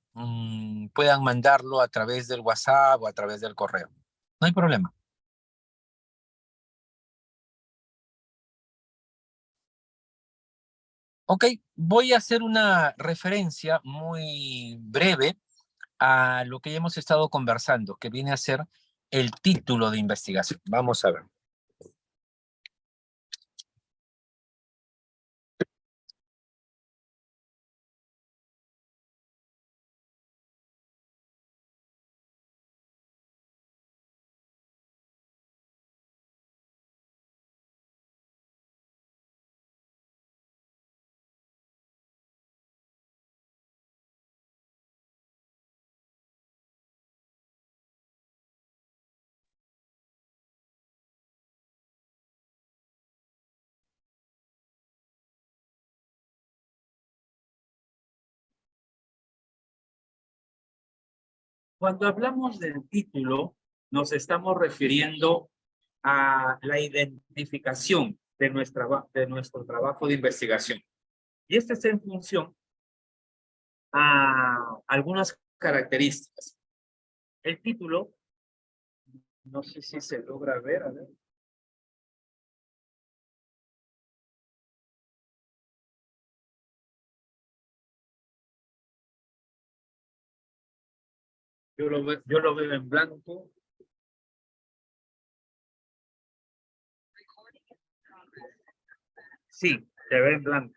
puedan mandarlo a través del WhatsApp o a través del correo. No hay problema. Ok, voy a hacer una referencia muy breve a lo que ya hemos estado conversando, que viene a ser el título de investigación. Vamos a ver. Cuando hablamos del título, nos estamos refiriendo a la identificación de nuestro trabajo de investigación. Y este es en función a algunas características. El título, no sé si se logra ver, a ver. Yo lo veo en blanco. Sí, se ve en blanco.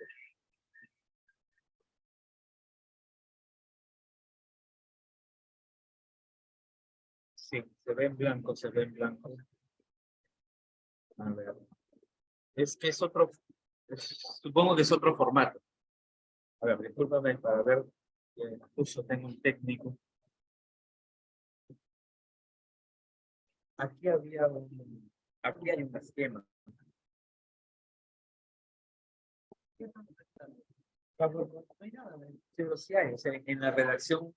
Sí, se ve en blanco, se ve en blanco. A ver. Es que es otro, supongo que es otro formato. A ver, discúlpame para ver, justo tengo un técnico. Aquí aquí hay un esquema. Sí, sí hay, o sea, en la redacción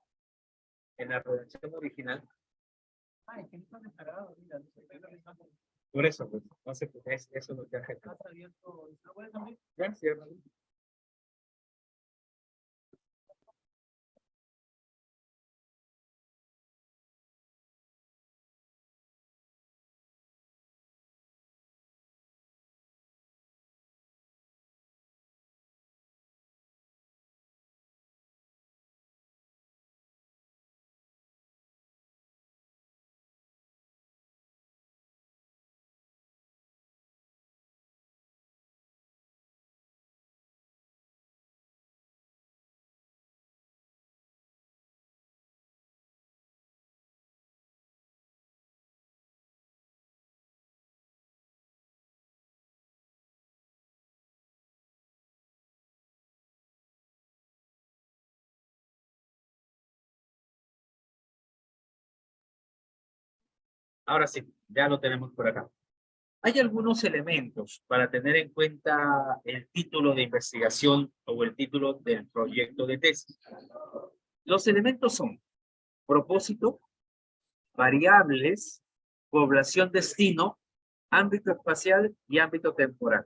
original. Ay, que no está descargado, mira, por eso, pues, no sé, pues, eso es lo que hace. Ya, cierto. Ahora sí, ya lo tenemos por acá. Hay algunos elementos para tener en cuenta el título de investigación o el título del proyecto de tesis. Los elementos son propósito, variables, población destino, ámbito espacial y ámbito temporal.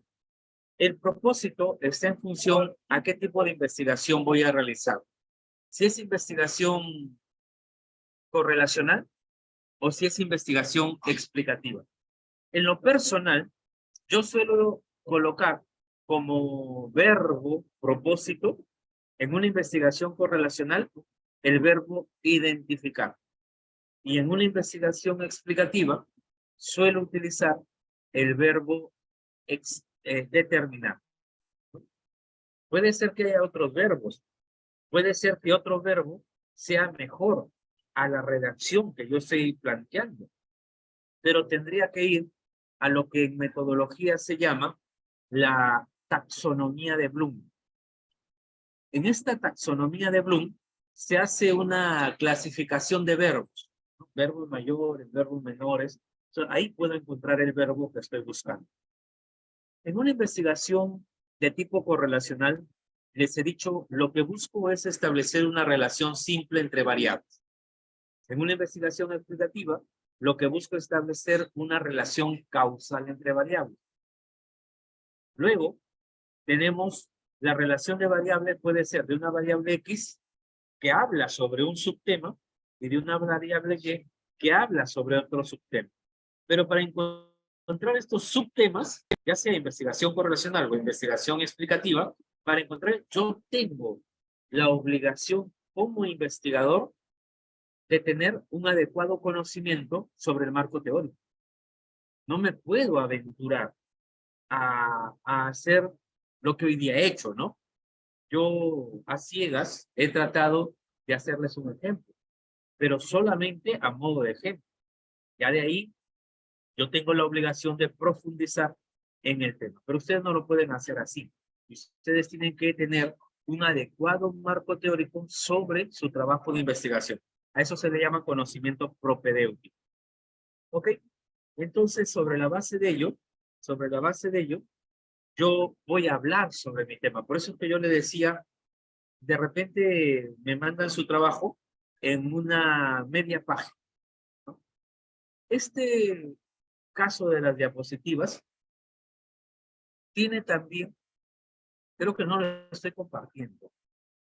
El propósito está en función a qué tipo de investigación voy a realizar. Si es investigación correlacional o si es investigación explicativa. En lo personal, yo suelo colocar como verbo propósito en una investigación correlacional el verbo identificar. Y en una investigación explicativa suelo utilizar el verbo determinar. Puede ser que haya otros verbos. Puede ser que otro verbo sea mejor a la redacción que yo estoy planteando. Pero tendría que ir a lo que en metodología se llama la taxonomía de Bloom. En esta taxonomía de Bloom se hace una clasificación de verbos, ¿no? Verbos mayores, verbos menores. Entonces, ahí puedo encontrar el verbo que estoy buscando. En una investigación de tipo correlacional, les he dicho, lo que busco es establecer una relación simple entre variables. En una investigación explicativa, lo que busco es establecer una relación causal entre variables. Luego, tenemos la relación de variables, puede ser de una variable X que habla sobre un subtema y de una variable Y que habla sobre otro subtema. Pero para encontrar estos subtemas, ya sea investigación correlacional o investigación explicativa, para encontrar, yo tengo la obligación como investigador de tener un adecuado conocimiento sobre el marco teórico. No me puedo aventurar a hacer lo que hoy día he hecho, ¿no? Yo a ciegas he tratado de hacerles un ejemplo, pero solamente a modo de ejemplo. Ya de ahí yo tengo la obligación de profundizar en el tema, pero ustedes no lo pueden hacer así. Ustedes tienen que tener un adecuado marco teórico sobre su trabajo de investigación. A eso se le llama conocimiento propedéutico. ¿Ok? Entonces, sobre la base de ello, yo voy a hablar sobre mi tema. Por eso es que yo le decía, de repente me mandan su trabajo en una media página, ¿no? Este caso de las diapositivas tiene también, creo que no lo estoy compartiendo.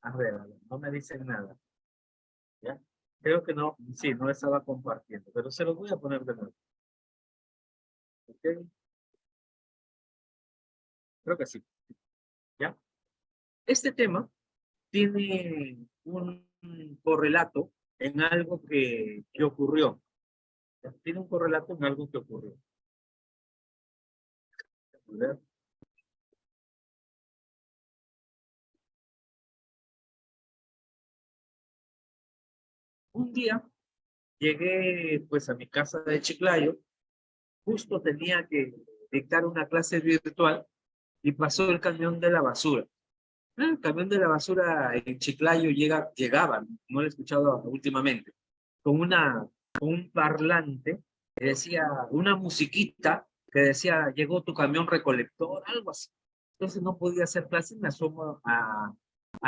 A ver, no me dicen nada. ¿Ya? Creo que no, sí, no estaba compartiendo, pero se los voy a poner de nuevo. ¿Ok? Creo que sí. ¿Ya? Este tema tiene un correlato en algo que ocurrió. ¿Ya? Tiene un correlato en algo que ocurrió. A ver. Un día llegué pues a mi casa de Chiclayo, justo tenía que dictar una clase virtual y pasó el camión de la basura. El camión de la basura en Chiclayo llegaba, no lo he escuchado últimamente, con un parlante que decía, una musiquita que decía, llegó tu camión recolector, algo así. Entonces no podía hacer clase, me asomo a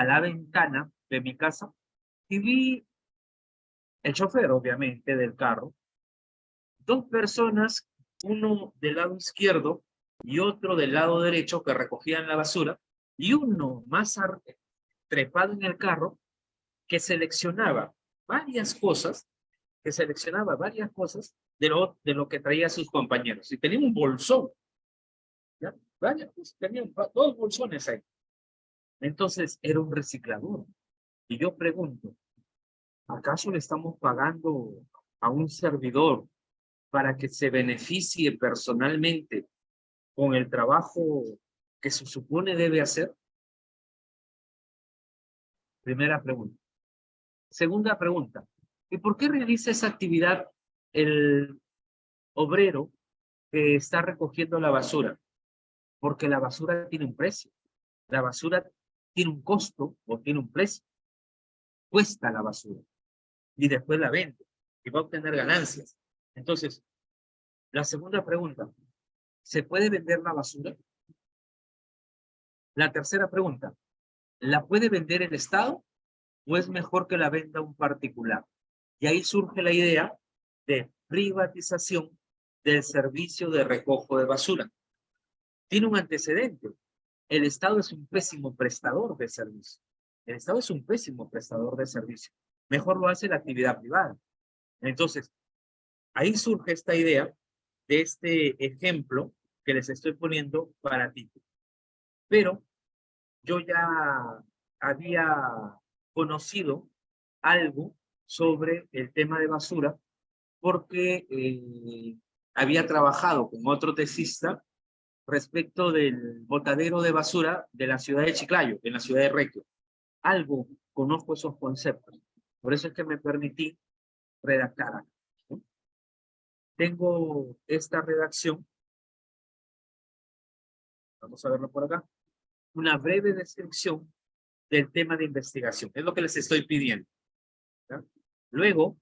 la ventana de mi casa y vi el chofer, obviamente, del carro, dos personas, uno del lado izquierdo y otro del lado derecho que recogían la basura, y uno más trepado en el carro que seleccionaba varias cosas, de lo que traía sus compañeros. Y tenía un bolsón, ¿ya? Varias cosas, tenían dos bolsones ahí. Entonces era un reciclador. Y yo pregunto, ¿acaso le estamos pagando a un servidor para que se beneficie personalmente con el trabajo que se supone debe hacer? Primera pregunta. Segunda pregunta. ¿Y por qué realiza esa actividad el obrero que está recogiendo la basura? Porque la basura tiene un precio. La basura tiene un costo o tiene un precio. Cuesta la basura. Y después la vende. Y va a obtener ganancias. Entonces, la segunda pregunta. ¿Se puede vender la basura? La tercera pregunta. ¿La puede vender el Estado o es mejor que la venda un particular? Y ahí surge la idea de privatización del servicio de recojo de basura. Tiene un antecedente. El Estado es un pésimo prestador de servicio. El Estado es un pésimo prestador de servicio. Mejor lo hace la actividad privada. Entonces, ahí surge esta idea de este ejemplo que les estoy poniendo para ti. Pero yo ya había conocido algo sobre el tema de basura porque había trabajado con otro tesista respecto del botadero de basura de la ciudad de Chiclayo, en la ciudad de Recto. Algo conozco esos conceptos. Por eso es que me permití redactar. ¿No? Tengo esta redacción. Vamos a verlo por acá. Una breve descripción del tema de investigación. Es lo que les estoy pidiendo. ¿Ya? Luego,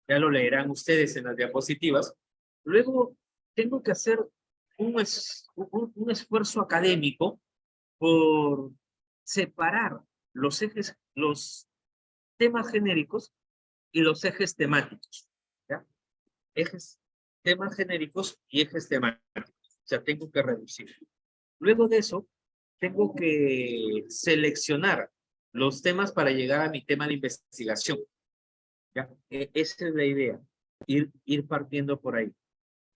ya lo leerán ustedes en las diapositivas. Luego, tengo que hacer un esfuerzo académico por separar los temas genéricos y los ejes temáticos. ¿Ya? Temas genéricos y ejes temáticos. O sea, tengo que reducir. Luego de eso, tengo que seleccionar los temas para llegar a mi tema de investigación. ¿Ya? Esa es la idea, ir partiendo por ahí.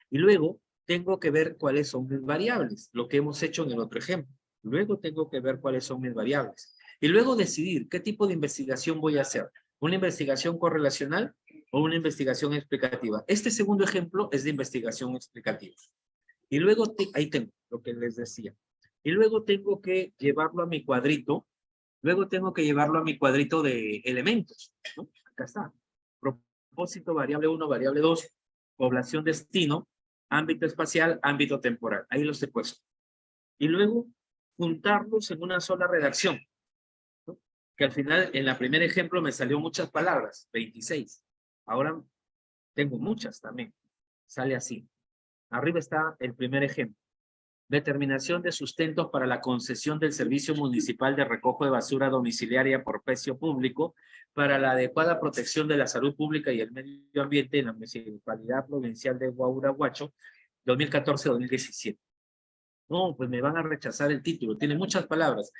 Y luego tengo que ver cuáles son mis variables, lo que hemos hecho en el otro ejemplo. Luego tengo que ver cuáles son mis variables. Y luego decidir qué tipo de investigación voy a hacer. ¿Una investigación correlacional o una investigación explicativa? Este segundo ejemplo es de investigación explicativa. Y luego, ahí tengo lo que les decía. Y luego tengo que llevarlo a mi cuadrito. Luego tengo que llevarlo a mi cuadrito de elementos, ¿no? Acá está. Propósito, variable 1, variable 2, población, destino, ámbito espacial, ámbito temporal. Ahí los he puesto. Y luego juntarlos en una sola redacción, ¿no? Que al final, en el primer ejemplo, me salió muchas palabras, 26. Ahora tengo muchas también. Sale así. Arriba está el primer ejemplo. Determinación de sustentos para la concesión del servicio municipal de recojo de basura domiciliaria por precio público para la adecuada protección de la salud pública y el medio ambiente en la Municipalidad Provincial de Huaurahuacho, 2014-2017. No, pues me van a rechazar el título, tiene muchas palabras.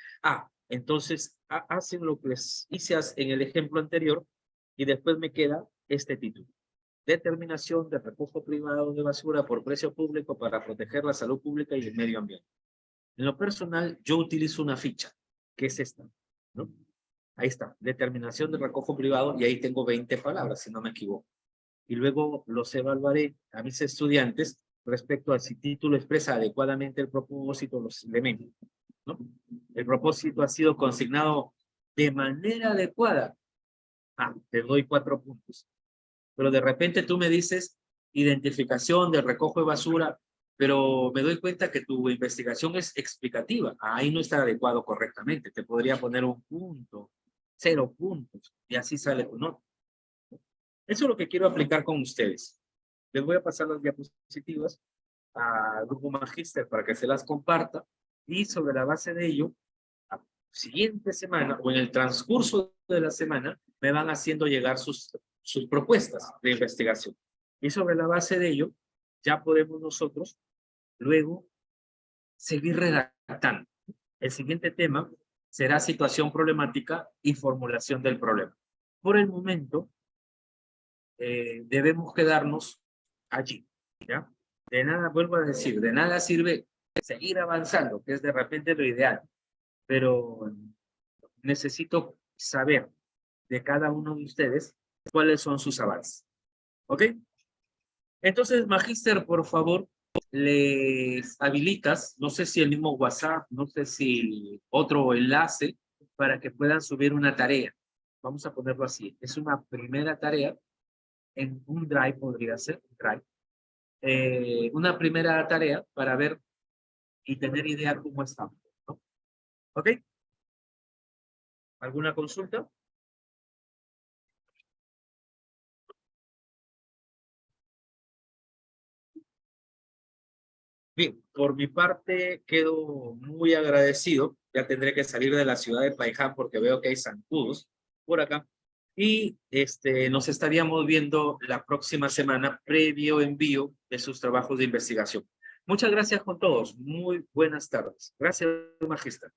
Entonces hacen lo que les hice en el ejemplo anterior y después me queda este título. Determinación de recojo privado de basura por precio público para proteger la salud pública y el medio ambiente. En lo personal, yo utilizo una ficha, que es esta, ¿no? Ahí está, determinación de recojo privado, y ahí tengo 20 palabras, si no me equivoco. Y luego los evaluaré a mis estudiantes respecto a si título expresa adecuadamente el propósito, los elementos, ¿no? El propósito ha sido consignado de manera adecuada. Te doy 4 puntos. Pero de repente tú me dices identificación del recojo de basura, pero me doy cuenta que tu investigación es explicativa. Ahí no está adecuado correctamente. Te podría poner 1 punto, 0 puntos, y así sale tu nota. Eso es lo que quiero aplicar con ustedes. Les voy a pasar las diapositivas al grupo Magíster para que se las comparta, y sobre la base de ello, la siguiente semana o en el transcurso de la semana me van haciendo llegar sus propuestas de investigación. Y sobre la base de ello, ya podemos nosotros luego seguir redactando. El siguiente tema será situación problemática y formulación del problema. Por el momento, debemos quedarnos allí, ¿ya? De nada, vuelvo a decir, de nada sirve seguir avanzando, que es de repente lo ideal, pero necesito saber de cada uno de ustedes cuáles son sus avances. ¿Ok? Entonces, Magíster, por favor, les habilitas, no sé si el mismo WhatsApp, no sé si otro enlace, para que puedan subir una tarea. Vamos a ponerlo así. Es una primera tarea en un Drive, podría ser, Drive. Una primera tarea para ver y tener idea cómo estamos, ¿no? ¿Ok? ¿Alguna consulta? Bien, por mi parte quedo muy agradecido. Ya tendré que salir de la ciudad de Paiján porque veo que hay zancudos por acá. Y nos estaríamos viendo la próxima semana previo envío de sus trabajos de investigación. Muchas gracias con todos. Muy buenas tardes. Gracias, Magíster.